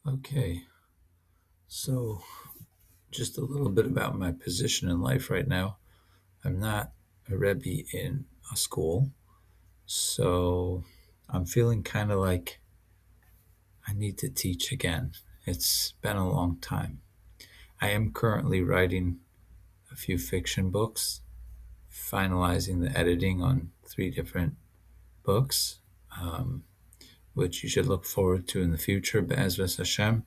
Okay, so just a little bit about my position in life right now. I'm not a Rebbe in a school, so I'm feeling kind of like I need to teach again. It's been a long time. I am currently writing a few fiction books, finalizing the editing on three different books, um, which you should look forward to in the future, Be'ezras Hashem,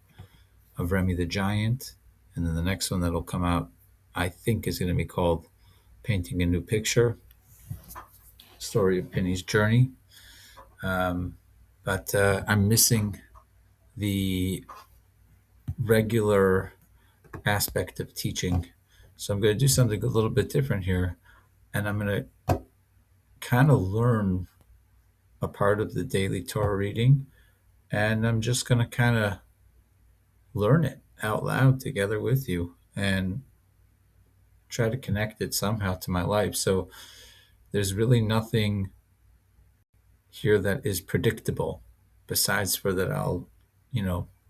of Remy the Giant. And then the next one that'll come out, I think, is going to be called Painting a New Picture, Story of Penny's Journey. But I'm missing the regular aspect of teaching. So I'm going to do something a little bit different here. And I'm going to kind of learn a part of the daily Torah reading. And I'm just going to kind of learn it out loud together with you and try to connect it somehow to my life. So there's really nothing here that is predictable besides for that I'll,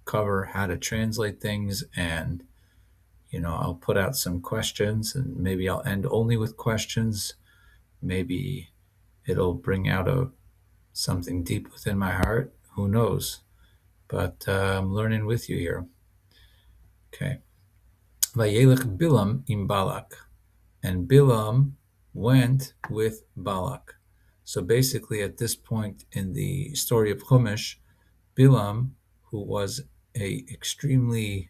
cover how to translate things and, I'll put out some questions and maybe I'll end only with questions. Maybe it'll bring out something deep within my heart. Who knows? But I'm learning with you here. Okay. Vayelech Bilam im Balak. And Bilam went with Balak. So basically, at this point in the story of Chumash, Bilam, who was a extremely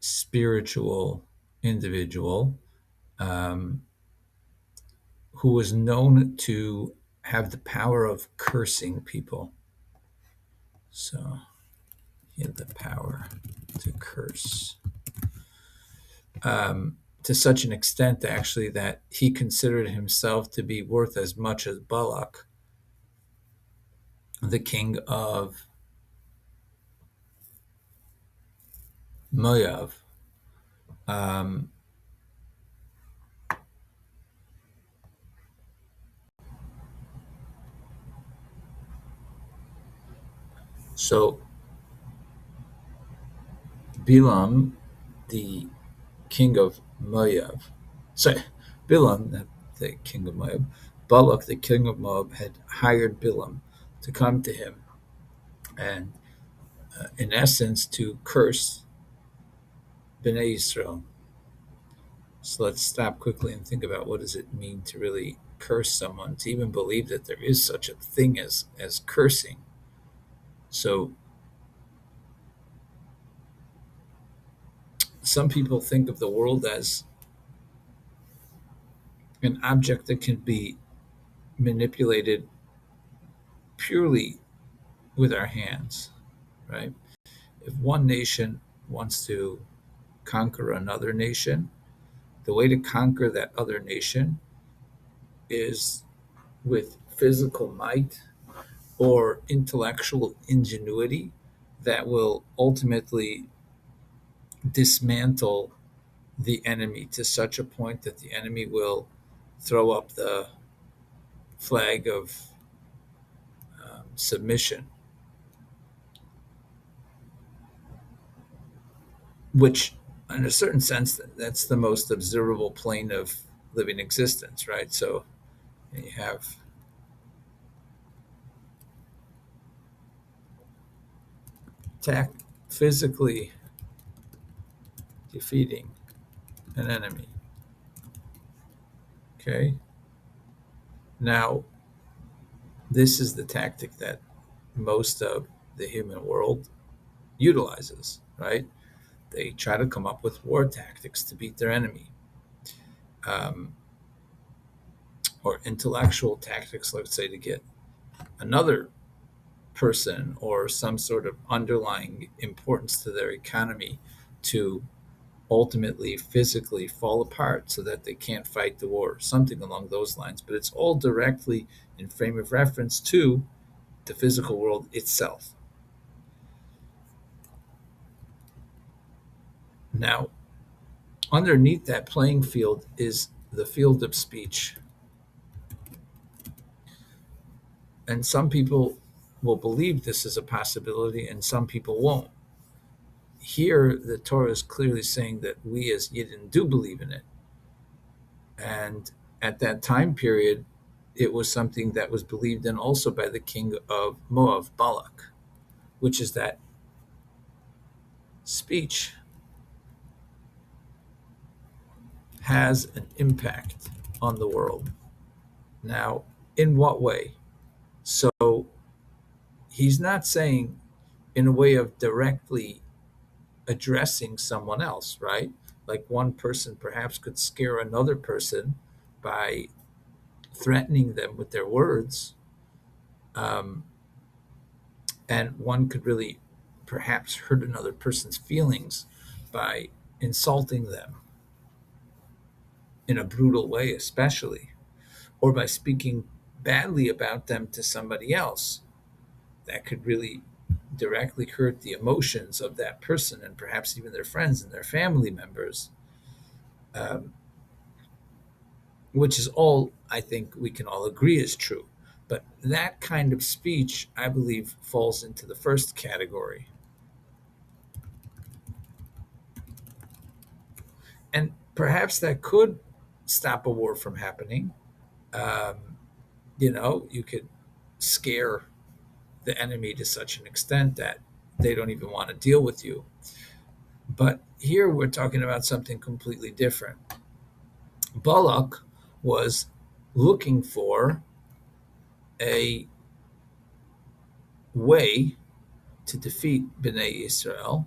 spiritual individual, who was known to have the power of cursing people. So he had the power to curse. To such an extent, actually, that he considered himself to be worth as much as Balak, the king of Moab. So Bilam, the king of Moab, sorry, Bilam, the king of Moab, Balak, the king of Moab, had hired Bilam to come to him and, in essence, to curse Bnei Yisroel. So let's stop quickly and think about what does it mean to really curse someone, to even believe that there is such a thing as cursing. So some people think of the world as an object that can be manipulated purely with our hands, right? If one nation wants to conquer another nation, the way to conquer that other nation is with physical might or intellectual ingenuity that will ultimately dismantle the enemy to such a point that the enemy will throw up the flag of submission, which, in a certain sense, that's the most observable plane of living existence, right? So you have physically defeating an enemy. Okay. Now, this is the tactic that most of the human world utilizes, right? They try to come up with war tactics to beat their enemy, um, or intellectual tactics, let's say, to get another person or some sort of underlying importance to their economy to ultimately physically fall apart so that they can't fight the war, something along those lines. But it's all directly in frame of reference to the physical world itself. Now, underneath that playing field is the field of speech. And some people will believe this is a possibility and some people won't. here the Torah is clearly saying that we as Yidden do believe in it. And at that time period, it was something that was believed in also by the king of Moab, Balak, which is that speech has an impact on the world. Now, in what way? So he's not saying in a way of directly addressing someone else, right? Like one person perhaps could scare another person by threatening them with their words. Um, and one could really perhaps hurt another person's feelings by insulting them in a brutal way, especially, or by speaking badly about them to somebody else. That could really directly hurt the emotions of that person and perhaps even their friends and their family members, um, which is all I think we can all agree is true. But that kind of speech, I believe, falls into the first category. And perhaps that could stop a war from happening. Um, you could scare the enemy to such an extent that they don't even want to deal with you. But here we're talking about something completely different. Balak was looking for a way to defeat Bnei Yisroel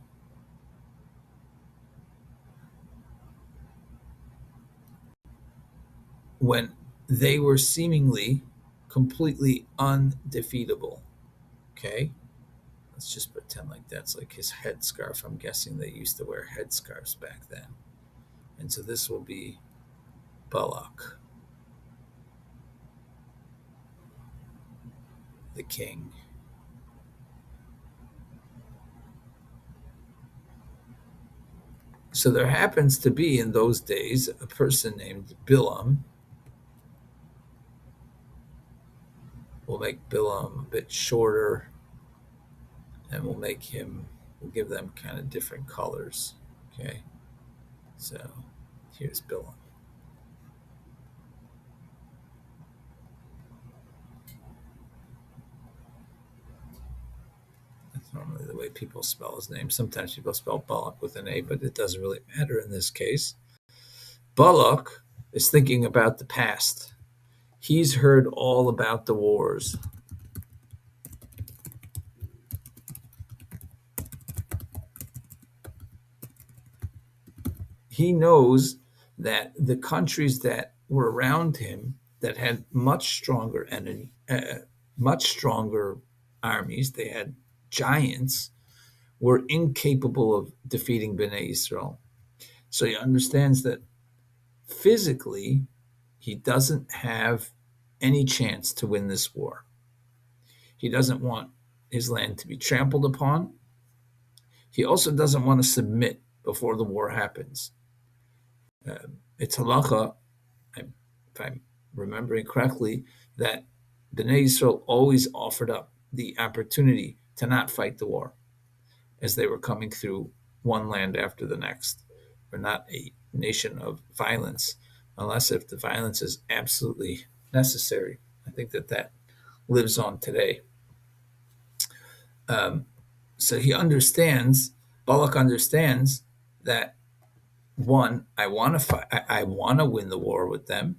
when they were seemingly completely undefeatable. Okay? Let's just pretend like that's like his headscarf. I'm guessing they used to wear headscarves back then. And so this will be Balak, the king. So there happens to be in those days a person named Bilam. We'll make Bilam a bit shorter, and we'll give them kind of different colors. Okay, so here's Bilam. That's normally the way people spell his name. Sometimes people spell Balak with an A, but it doesn't really matter in this case. Balak is thinking about the past. He's heard all about the wars. He knows that the countries that were around him that had much stronger much stronger armies, they had giants, were incapable of defeating Bnei Yisrael. So he understands that physically he doesn't have any chance to win this war. He doesn't want his land to be trampled upon. He also doesn't want to submit before the war happens. It's halacha, if I'm remembering correctly, that Bnei Yisrael always offered up the opportunity to not fight the war as they were coming through one land after the next. We're not a nation of violence unless if the violence is absolutely necessary. I think that lives on today. So Balak understands that one, I want to fight. I want to win the war with them.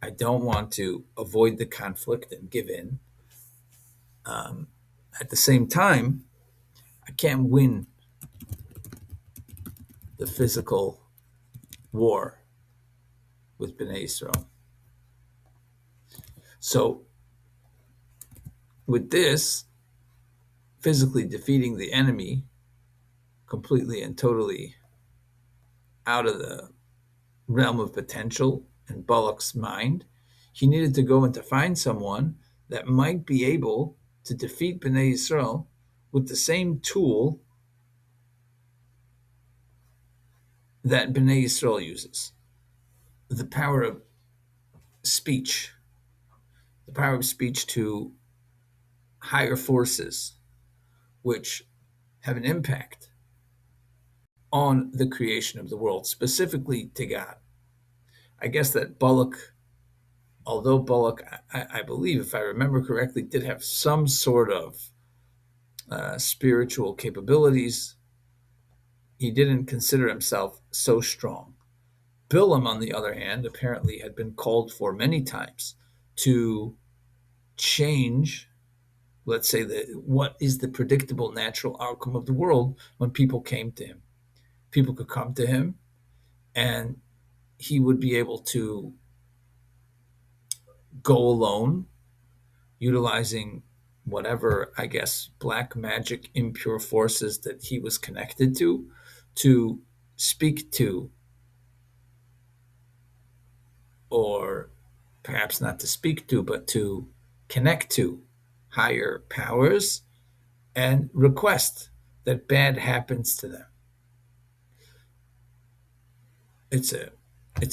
I don't want to avoid the conflict and give in. At the same time, I can't win the physical war with Bnei Yisrael. So, with this, physically defeating the enemy completely and totally out of the realm of potential in Balak's mind, he needed to go and to find someone that might be able to defeat Bnei Yisrael with the same tool that Bnei Yisrael uses, the power of speech, to higher forces, which have an impact on the creation of the world, specifically to God. I guess that Balak, although Balak, I believe, if I remember correctly, did have some sort of spiritual capabilities, he didn't consider himself so strong. Bilam, on the other hand, apparently had been called for many times to change, let's say, what is the predictable natural outcome of the world when people came to him. People could come to him and he would be able to go alone, utilizing whatever, I guess, black magic, impure forces that he was connected to speak to, or perhaps not to speak to, but to connect to higher powers and request that bad happens to them. It's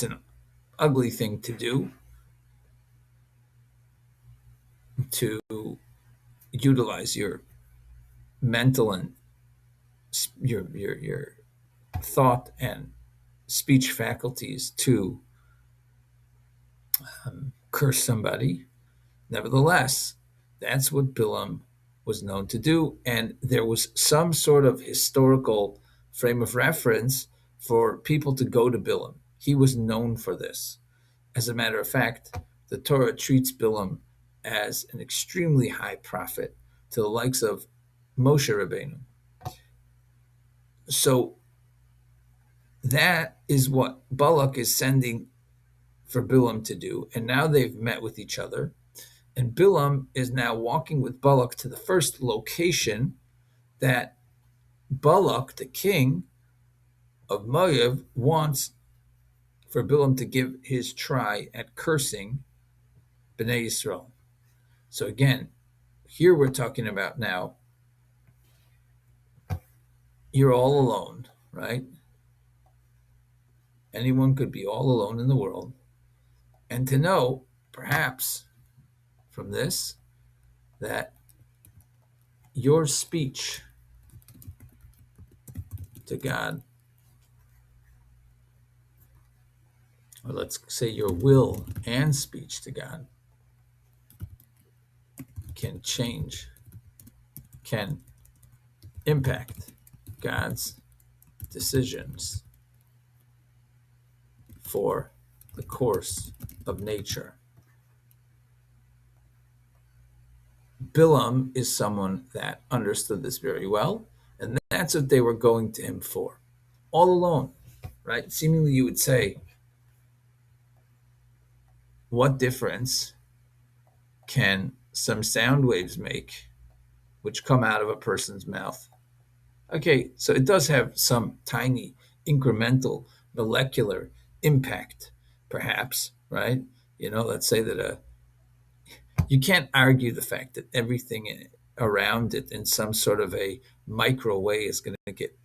an ugly thing to do, to utilize your mental and your thought and speech faculties to curse somebody. Nevertheless, that's what Bilam was known to do, and there was some sort of historical frame of reference for people to go to Bilam. He was known for this. As a matter of fact, the Torah treats Bilam as an extremely high prophet to the likes of Moshe Rabbeinu. So that is what Balak is sending for Bilam to do. And now they've met with each other. And Bilam is now walking with Balak to the first location that Balak, the king of Moab, wants for Bilam to give his try at cursing Bnei Yisroel. So again, here we're talking about now, you're all alone, right? Anyone could be all alone in the world. And to know, perhaps, from this, that your speech to God, or let's say your will and speech to God, can change, can impact God's decisions for the course of nature. Bilam is someone that understood this very well, and that's what they were going to him for. All alone, right? Seemingly you would say, what difference can some sound waves make which come out of a person's mouth? Okay, so it does have some tiny incremental molecular impact, perhaps, right? Let's say that you can't argue the fact that everything around it in some sort of a micro way is going to get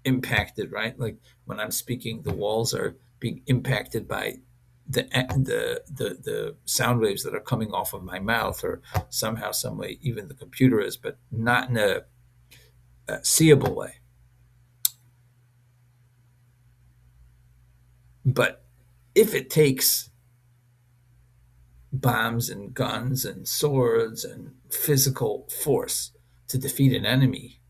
impacted, right? Like when I'm speaking, the walls are being impacted by the sound waves that are coming off of my mouth, or somehow, some way, even the computer is, but not in a seeable way. But if it takes bombs and guns and swords and physical force to defeat an enemy,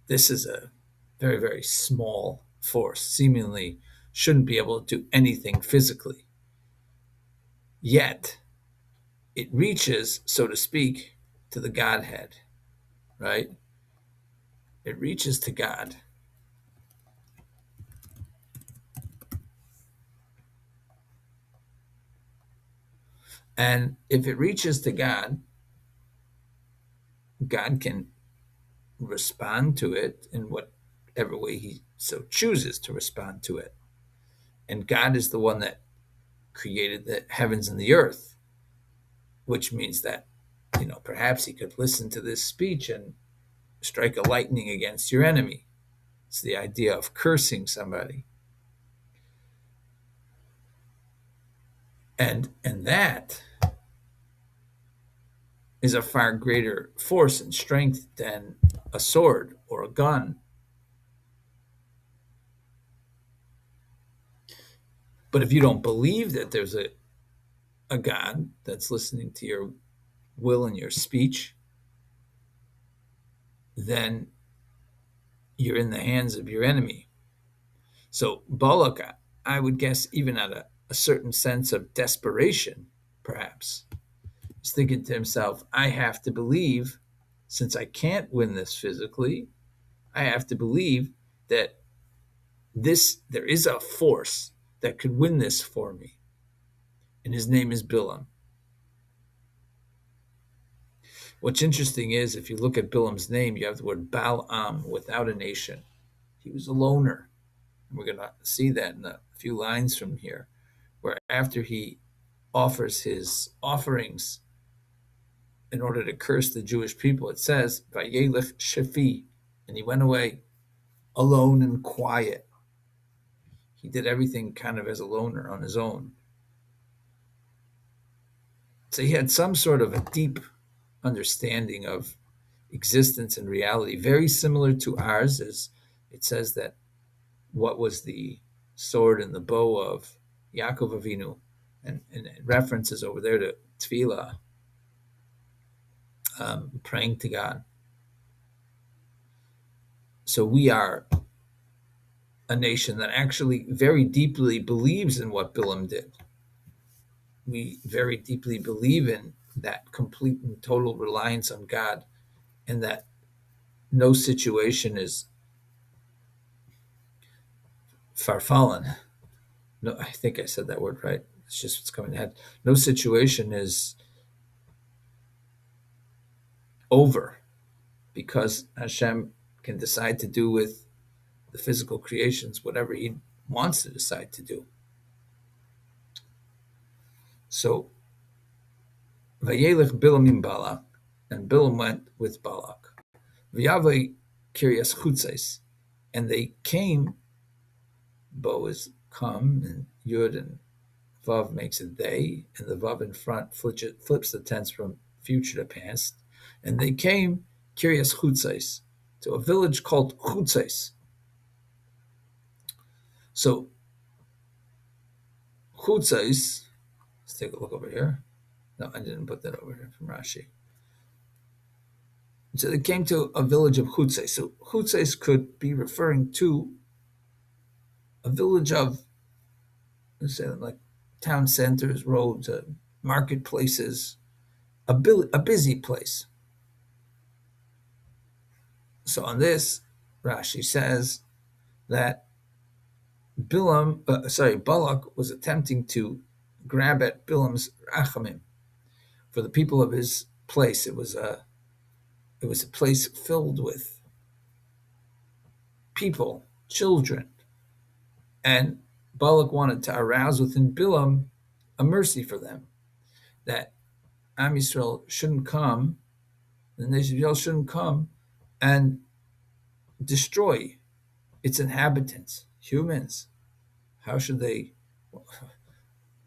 this is a very, very small force, seemingly shouldn't be able to do anything physically. Yet, it reaches, so to speak, to the Godhead, right? It reaches to God. And if it reaches to God, God can respond to it in whatever way he so chooses to respond to it. And God is the one that created the heavens and the earth, which means that, perhaps he could listen to this speech and strike a lightning against your enemy. It's the idea of cursing somebody. And that is a far greater force and strength than a sword or a gun But if you don't believe that there's a God that's listening to your will and your speech, then you're in the hands of your enemy. So Balak, I would guess, even at a certain sense of desperation, perhaps, he's thinking to himself, I have to believe, since I can't win this physically, I have to believe that there is a force that could win this for me. And his name is Bilam. What's interesting is, if you look at Bilam's name, you have the word Balaam, without a nation. He was a loner. And we're going to see that in a few lines from here, where after he offers his offerings in order to curse the Jewish people, it says, Vayelech Shafi, and he went away alone and quiet. He did everything kind of as a loner on his own. So he had some sort of a deep understanding of existence and reality, very similar to ours, as it says that what was the sword and the bow of Yaakov Avinu, and references over there to tefillah, praying to God. So we are a nation that actually very deeply believes in what Bilam did. We very deeply believe in that complete and total reliance on God, and that no situation is farfallen. No, I think I said that word right. It's just what's coming ahead. No situation is over, because Hashem can decide to do with the physical creations whatever he wants to decide to do. So, Vayelech Bilam im Balak, and Bilam went with Balak. V'yavei Kiryas Chutzais, and they came. Bo is come, and Yud and Vav makes it they, and the Vav in front flips the tense from future to past. And they came Kiryas Chutzais, to a village called Chutzais. So Chutzais, let's take a look over here. No, I didn't put that over here from Rashi. So they came to a village of Chutzais. So Chutzais could be referring to a village of, let's say, like town centers, roads, marketplaces, a busy place. So on this, Rashi says that Balak was attempting to grab at Bilam's rachamim for the people of his place. It was a place filled with people, children, and Balak wanted to arouse within Bilam a mercy for them, that Am Yisrael shouldn't come, the nation of Israel shouldn't come and destroy its inhabitants, humans. How should they?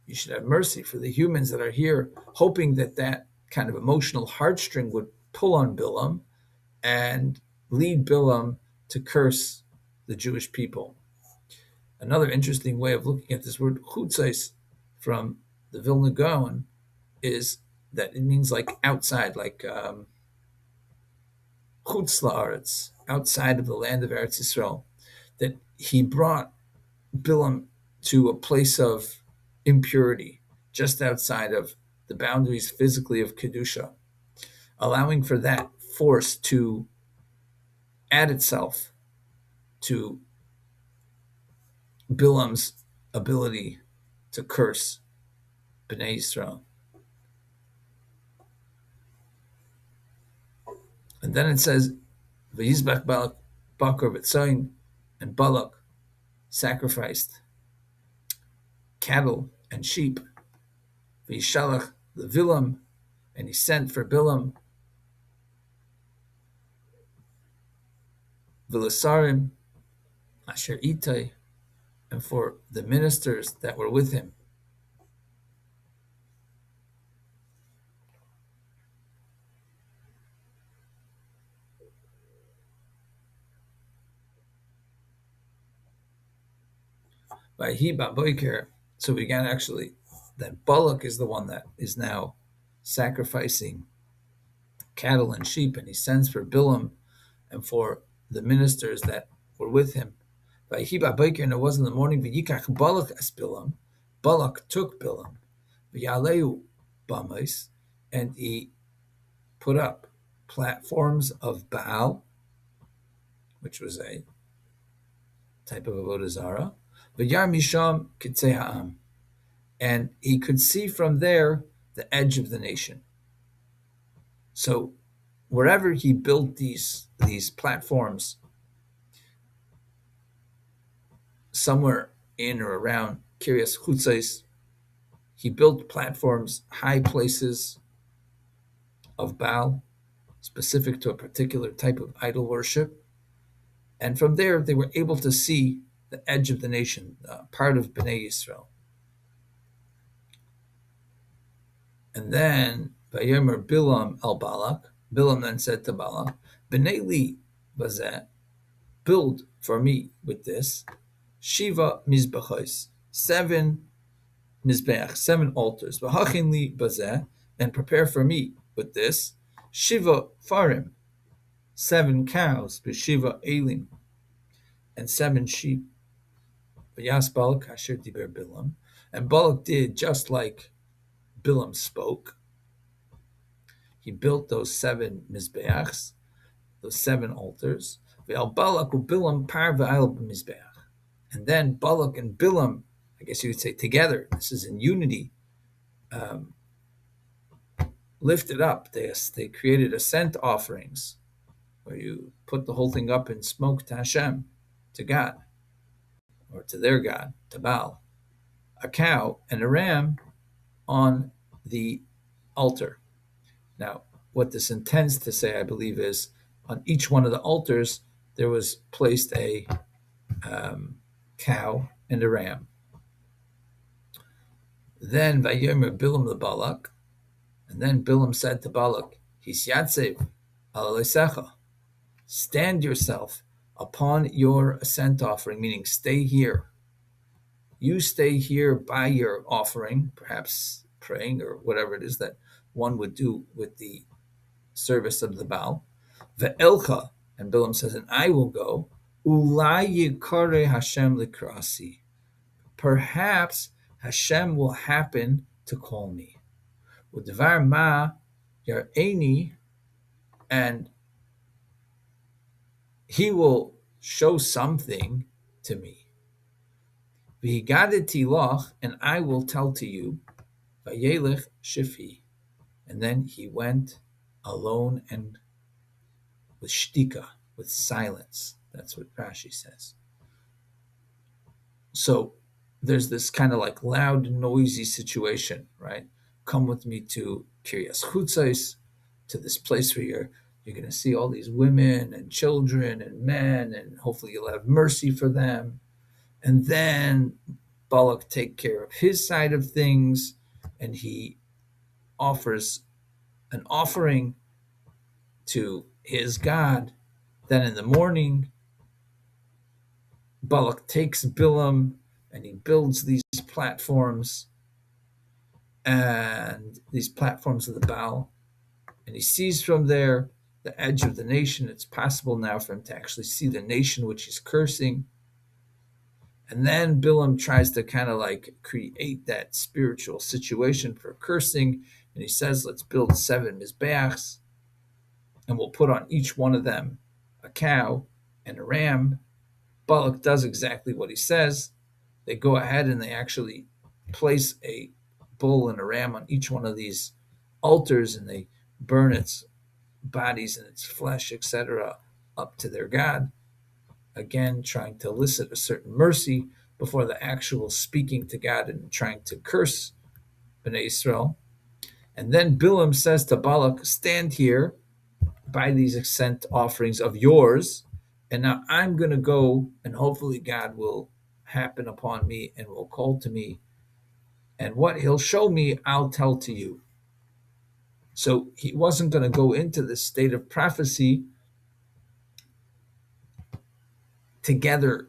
You should have mercy for the humans that are here, hoping that kind of emotional heartstring would pull on Bilam and lead Bilam to curse the Jewish people. Another interesting way of looking at this word chutzais from the Vilna Gaon is that it means like outside, like chutz la'aretz, outside of the land of Eretz Yisrael. That he brought Bilam to a place of impurity, just outside of the boundaries physically of Kedusha, allowing for that force to add itself to Bilam's ability to curse Bnei Yisrael. And then it says, V'yizbach Balak bakar v'tzayin, and Balak sacrificed cattle and sheep. V'yishalach leVilam, and he sent for Bilam. V'lesarim asher itai, and for the ministers that were with him. Vayhi ba'boiker, So we got actually that Balak is the one that is now sacrificing cattle and sheep, and he sends for Bilam and for the ministers that were with him. And it was in the morning, Balak as Bilam. Balak took Bilam, and he put up platforms of Baal, which was a type of avodah zarah, and he could see from there the edge of the nation. So wherever he built these platforms, somewhere in or around Kiryas Chutzais, he built platforms, high places of Baal, specific to a particular type of idol worship. And from there, they were able to see the edge of the nation, part of Bnei Yisroel. And then, Vayomer Bilam al Balak, Bilam then said to Balak, Bnei li bazeh, build for me with this, Shiva mizbachos, 7 mizbeach, 7 altars, V'hachin li bazeh, and prepare for me with this, Shiva farim, 7 cows, B'shiva elim, and 7 sheep. V'yas Balak asher diber Bilam, and Balak did just like Bilam spoke. He built those 7 mizbeachs, those 7 altars. Balak Bilam par mizbeach. And then Balak and Bilam, I guess you would say together, this is in unity, lifted up. They created ascent offerings where you put the whole thing up in smoke to Hashem, to God, or to their God, to Baal, a cow and a ram on the altar. Now, what this intends to say, I believe, is on each one of the altars, there was placed a cow and a ram. Then Vayomer Bilam the Balak, and then Bilam said to Balak, Hisyatsev alalesecha, stand yourself upon your ascent offering, meaning stay here. You stay here by your offering, perhaps praying or whatever it is that one would do with the service of the Baal. Ve'elcha, and Bilam says, and I will go. Ulai yikare Hashem likrasi. Perhaps Hashem will happen to call me. U'devar ma yar'eni, and he will show something to me. V'higadeti loch, and I will tell to you. Vayelech shifi, and then he went alone and with shtika, with silence. That's what Rashi says. So there's this kind of like loud, noisy situation, right? Come with me to Kiryas Chutzais, to this place where you're going to see all these women and children and men, and hopefully you'll have mercy for them. And then Balak take care of his side of things, and he offers an offering to his God. Then in the morning, Balak takes Bilam and he builds these platforms, and these platforms of the Baal, and he sees from there the edge of the nation. It's possible now for him to actually see the nation which he's cursing. And then Bilam tries to kind of like create that spiritual situation for cursing, and he says, let's build 7 mizbeachs, and we'll put on each one of them a cow and a ram. Balak does exactly what he says. They go ahead and they actually place a bull and a ram on each one of these altars, and they burn its bodies and its flesh, etc., up to their God. Again, trying to elicit a certain mercy before the actual speaking to God and trying to curse Bnei Yisrael. And then Bilam says to Balak, stand here by these ascent offerings of yours, and now I'm going to go, and hopefully God will happen upon me and will call to me, and what he'll show me, I'll tell to you. So he wasn't going to go into this state of prophecy together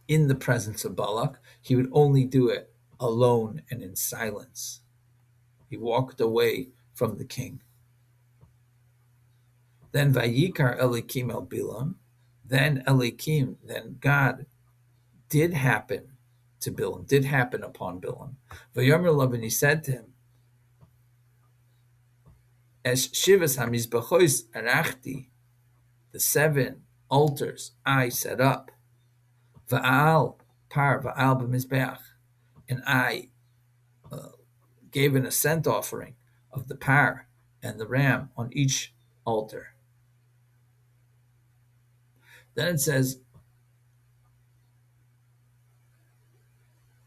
in the presence of Balak. He would only do it alone and in silence. He walked away from the king. Then Vayikar Elikim el Bilam. Then God did happen to Bilam, did happen upon Bilam. Vayomer Lav, and he said to him, Es Shivas HaMizbechois Arachti, the 7 altars I set up. Va'al b'mizbeach, and I gave an ascent offering of the par and the ram on each altar. Then it says,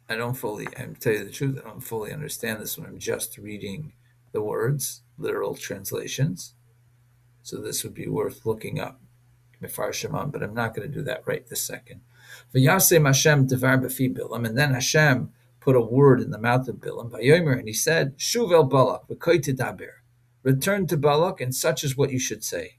I'm tell you the truth, I don't fully understand this when I'm just reading the words, literal translations. So this would be worth looking up, Mefarshim, but I'm not going to do that right this second. V'yasem Hashem devar b'fi Bilam, and then Hashem put a word in the mouth of Bilam, Vayomer, and he said, Shuv el Balak, v'koi tedaber, return to Balak, and such is what you should say.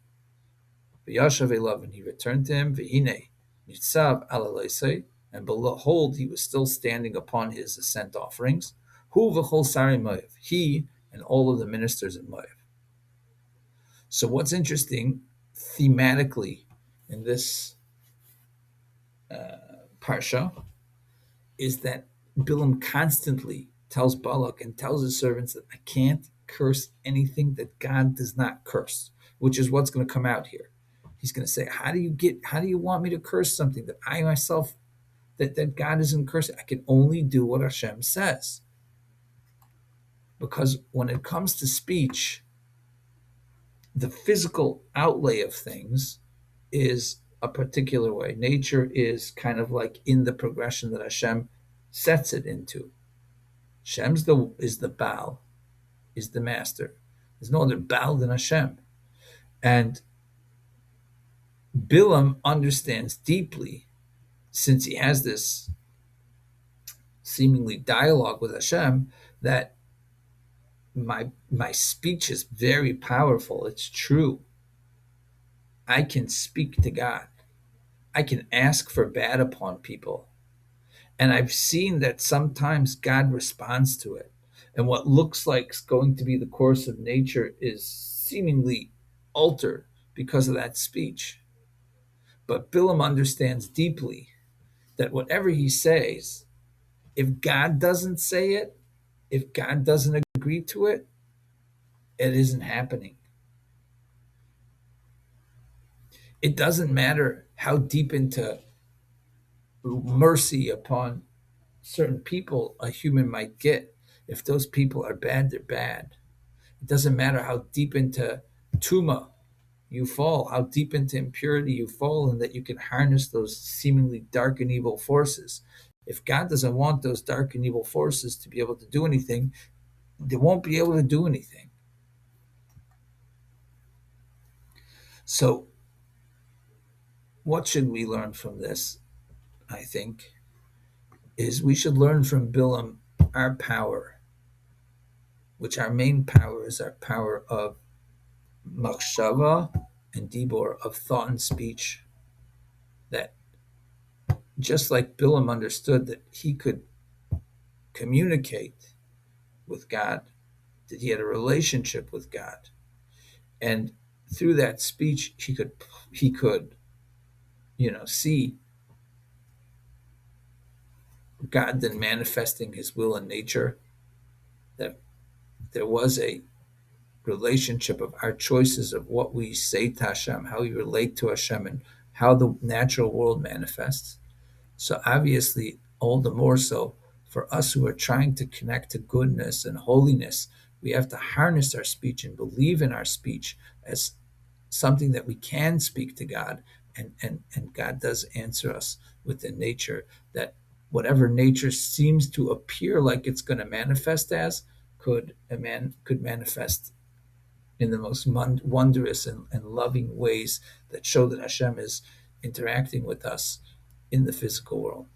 V'yashav elav, and he returned to him, v'hinei, nitzav alaleisei, and behold, he was still standing upon his ascent offerings. Hu v'chol sari Moav, he and all of the ministers of Moav. So what's interesting thematically in this parsha is that Bilam constantly tells Balak and tells his servants that I can't curse anything that God does not curse, which is what's going to come out here. He's going to say, how do you want me to curse something that I myself, that God isn't cursing? I can only do what Hashem says. Because when it comes to speech, the physical outlay of things is a particular way. Nature is kind of like in the progression that Hashem sets it into. Hashem's is the Baal, is the master. There's no other Baal than Hashem. And Bilam understands deeply, since he has this seemingly dialogue with Hashem, that my speech is very powerful. It's true. I can speak to God. I can ask for bad upon people. And I've seen that sometimes God responds to it. And what looks like going to be the course of nature is seemingly altered because of that speech. But Bilam understands deeply that whatever he says, if God doesn't say it, if God doesn't agree to it, it isn't happening. It doesn't matter how deep into mercy upon certain people a human might get. If those people are bad, they're bad. It doesn't matter how deep into tuma you fall, how deep into impurity you fall, and that you can harness those seemingly dark and evil forces. If God doesn't want those dark and evil forces to be able to do anything, they won't be able to do anything. So what should we learn from this, I think, is we should learn from Bilam our power, which our main power is our power of machshava and dibor, of thought and speech. That just like Bilam understood that he could communicate with God, that he had a relationship with God, and through that speech he could see God then manifesting his will in nature, that there was a relationship of our choices of what we say to Hashem, how we relate to Hashem, and how the natural world manifests. So obviously, all the more so for us who are trying to connect to goodness and holiness, we have to harness our speech and believe in our speech as something that we can speak to God, and God does answer us within nature, that whatever nature seems to appear like it's going to manifest as could manifest in the most wondrous and loving ways that show that Hashem is interacting with us in the physical world.